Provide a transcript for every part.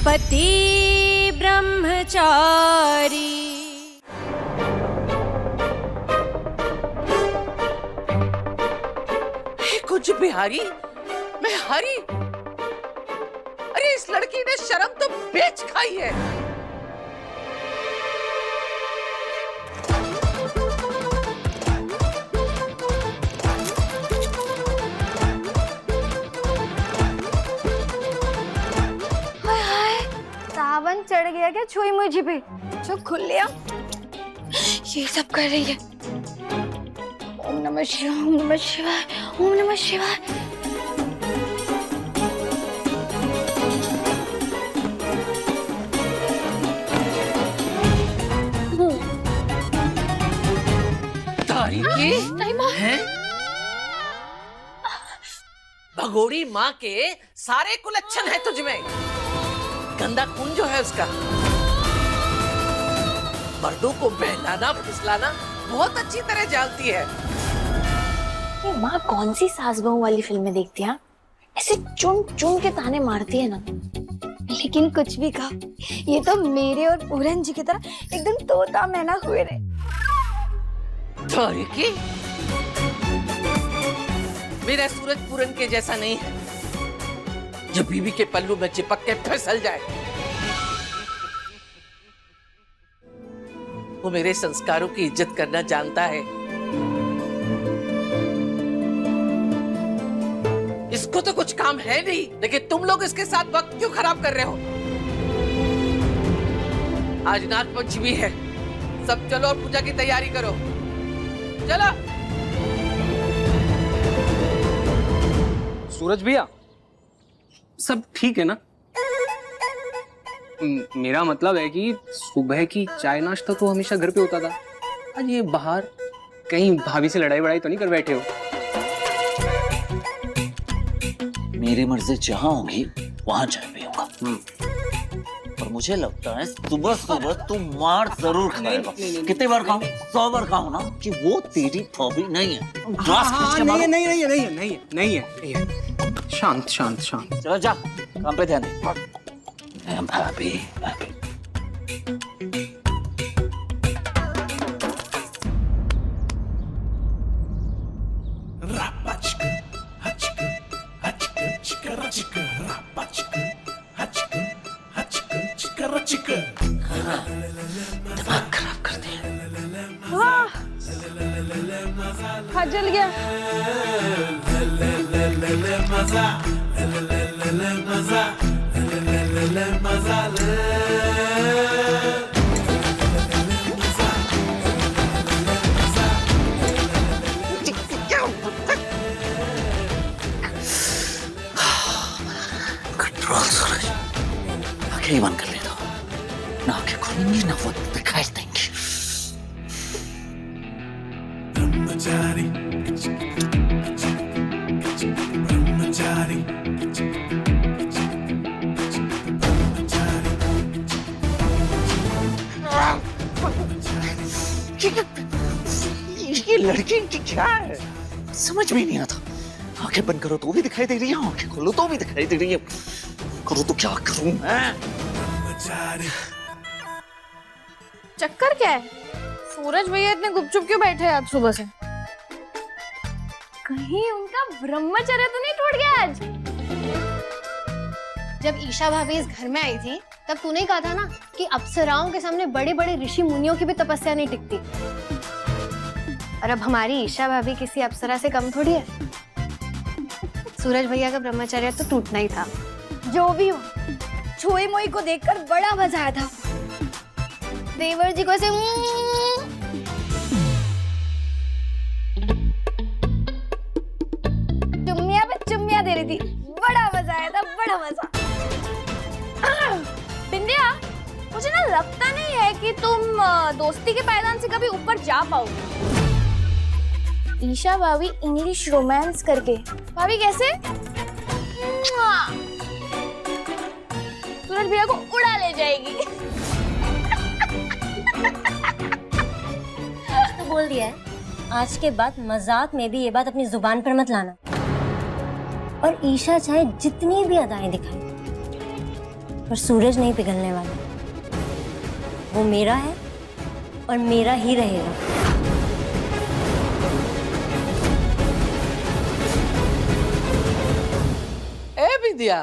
पति ब्रह्मचारी। कुछ बिहारी मैं हरी। अरे इस लड़की ने शर्म तो बेच खाई है। सावन चढ़ गया क्या छुई मुझे पे? जो खुल लिया ये सब कर रही है। ओम नमः शिवाय, ओम नमः शिवाय, ओम नमः शिवाय। हैं? भगोड़ी माँ के सारे कुलच्छन है तुझमें। गंदा खून जो है उसका। मर्दों को बहलाना फुसलाना बहुत अच्छी तरह जानती है। ये माँ कौन सी सास बहू वाली फिल्में देखती है? ऐसे चुन चुन के ताने मारती है ना। लेकिन कुछ भी कहा, ये तो मेरे और पूरन जी की तरह एकदम तोता मैना हुए रहे। की मेरा सूरज पूरन के जैसा नहीं है जो बीवी के पल्लू में चिपक के फिसल जाए। वो मेरे संस्कारों की इज्जत करना जानता है। इसको तो कुछ काम है नहीं, लेकिन तुम लोग इसके साथ वक्त क्यों खराब कर रहे हो? आज नाग पंचमी है, सब चलो और पूजा की तैयारी करो। चलो। सूरज भैया, सब ठीक है ना? मेरा मतलब है कि सुबह की चाय नाश्ता तो हमेशा घर पे होता था। आज ये बाहर कहीं भाभी से लड़ाई वड़ाई तो नहीं कर बैठे हो? मेरी मर्जी जहां होगी वहां चाय पीऊंगा। और मुझे लगता है सुबह सुबह तू मार जरूर खाएगा। कितने बार खाऊं? 100 बार खाऊं ना कि वो तेरी भाभी नहीं है। नहीं है। शांत। चलो जा, काम पे ध्यान दे। भाभी दिमाग खराब कर दिया। जल गया। कंट्रोल सूरज, आंखें बंद कर लेता हूँ ना, आंखें खुलेंगी ना वो दिखाई देंगी। ब्रह्मचारी ब्रह्मचारी ये लड़की की क्या है समझ में नहीं आता। आंखें बंद करो तो भी दिखाई दे रही है, आंखें खोलो तो भी दिखाई दे रही है। करो तो क्या करूं मैं? चक्कर क्या है? सूरज भैया इतने गुपचुप क्यों बैठे हैं आज सुबह से? कहीं उनका ब्रह्मचर्य तो नहीं टूट गया आज? जब ईशा भाभी इस घर में आई थी तब तूने ही कहा था ना कि अप्सराओं के सामने बड़े बड़े ऋषि मुनियों की भी तपस्या नहीं टिकती। और अब हमारी ईशा भाभी किसी अप्सरा से कम थोड़ी है। सूरज भैया का ब्रह्मचर्य तो टूटना ही था। जो भी हो, छुई मुई को देखकर बड़ा मजा आया था। देवर जी को ऐसे चुम्मिया पे चुम्मिया दे रही थी, बड़ा मजा आया था, बड़ा मजा। बिंदिया, मुझे ना लगता नहीं है कि तुम दोस्ती के पायदान से कभी ऊपर जा पाओगे। ईशा भाभी इंग्लिश रोमांस करके, भाभी कैसे सूरज भैया को उड़ा ले जाएगी। तो बोल दिया है, आज के बाद मजाक में भी ये बात अपनी जुबान पर मत लाना। और ईशा चाहे जितनी भी अदाएं दिखाए, पर सूरज नहीं पिघलने वाला। वो मेरा है और मेरा ही रहेगा। ए विद्या,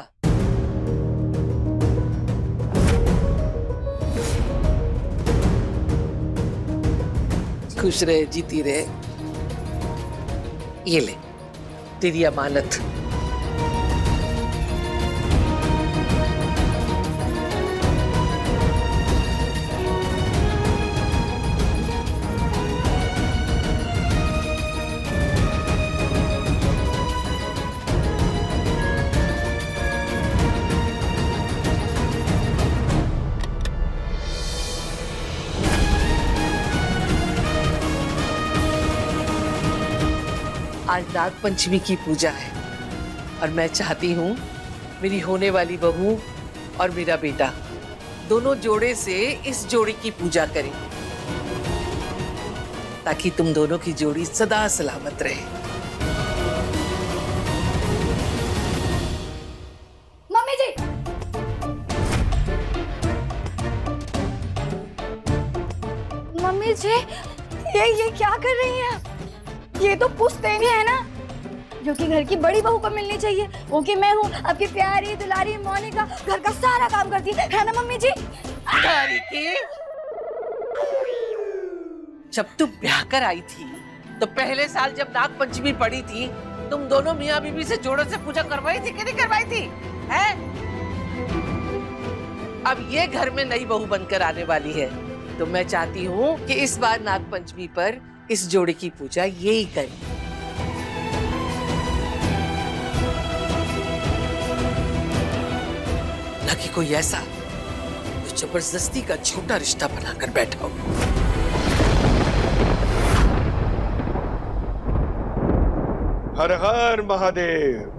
खुश रहे, जीती रहे। ये ले तेरी अमानत। आज नाग पंचमी की पूजा है और मैं चाहती हूँ मेरी होने वाली बहू और मेरा बेटा दोनों जोड़े से इस जोड़ी की पूजा करें, ताकि तुम दोनों की जोड़ी सदा सलामत रहे। मम्मी जी, मम्मी जी, ये क्या कर रही हैं आप? ये तो पुश्तैनी है ना, जो कि घर की बड़ी बहू को मिलनी चाहिए। वो कि मैं हूँ आपकी प्यारी दुलारी मोनिका, घर का सारा काम करती है ना मम्मी जी? जब तू ब्याह कर आई थी तो पहले साल जब नाग पंचमी पड़ी थी, तुम दोनों मियाँ बीवी से जोड़ों से पूजा करवाई थी कि नहीं करवाई थी? हैं? अब ये घर में नई बहू बनकर आने वाली है, तो मैं चाहती हूँ कि इस बार नाग पंचमी पर इस जोड़ी की पूजा यही करें। न कि कोई ऐसा जो जबरदस्ती का झूठा रिश्ता बनाकर बैठा हो। हर हर महादेव।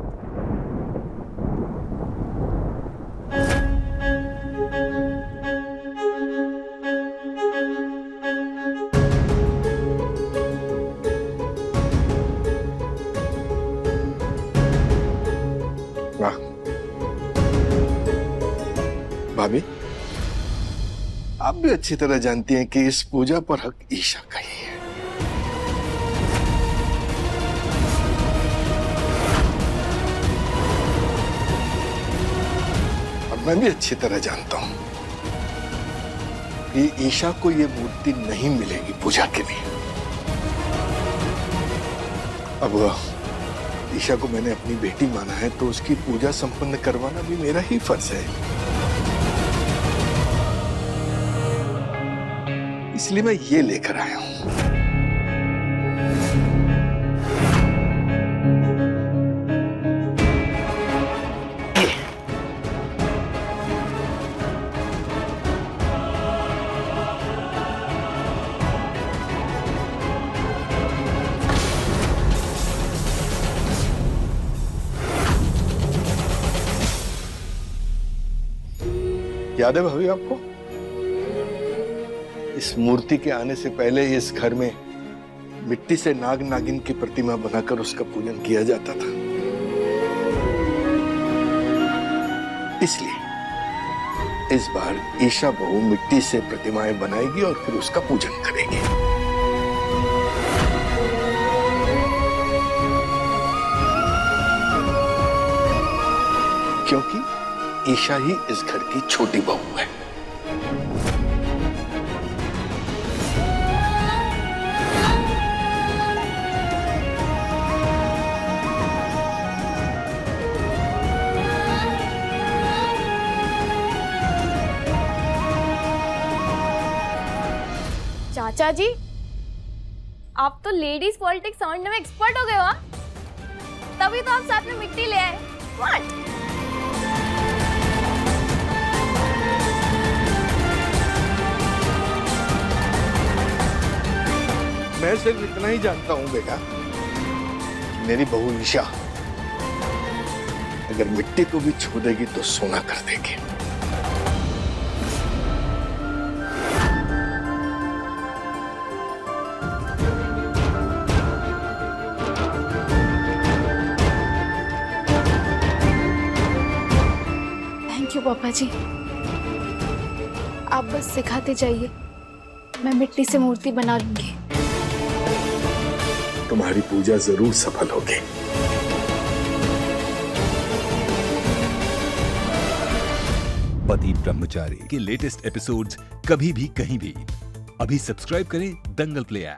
वाह भाभी, आप भी अच्छी तरह जानती हैं कि इस पूजा पर हक ईशा का ही है। और मैं भी अच्छी तरह जानता हूं कि ईशा को ये मूर्ति नहीं मिलेगी पूजा के लिए। अब ईशा को मैंने अपनी बेटी माना है, तो उसकी पूजा संपन्न करवाना भी मेरा ही फर्ज है। इसलिए मैं ये लेकर आया हूं। याद है भाभी आपको, इस मूर्ति के आने से पहले इस घर में मिट्टी से नाग नागिन की प्रतिमा बनाकर उसका पूजन किया जाता था। इसलिए इस बार ईशा बहू मिट्टी से प्रतिमाएं बनाएगी और फिर उसका पूजन करेगी। क्योंकि ईशा ही इस घर की छोटी बहू है। चाचा जी, आप तो लेडीज पॉलिटिक्स साउंड में एक्सपर्ट हो गए हो। तभी तो आप साथ में मिट्टी ले आए। व्हाट? मैं सिर्फ इतना ही जानता हूं बेटा, मेरी बहू ईशा अगर मिट्टी को भी छू देगी तो सोना कर देगी। थैंक यू पापा जी। आप बस सिखाते जाइए, मैं मिट्टी से मूर्ति बना लूंगी। तुम्हारी पूजा जरूर सफल होगी। पति ब्रह्मचारी के लेटेस्ट एपिसोड्स कभी भी कहीं भी अभी सब्सक्राइब करें दंगल प्ले ऐप।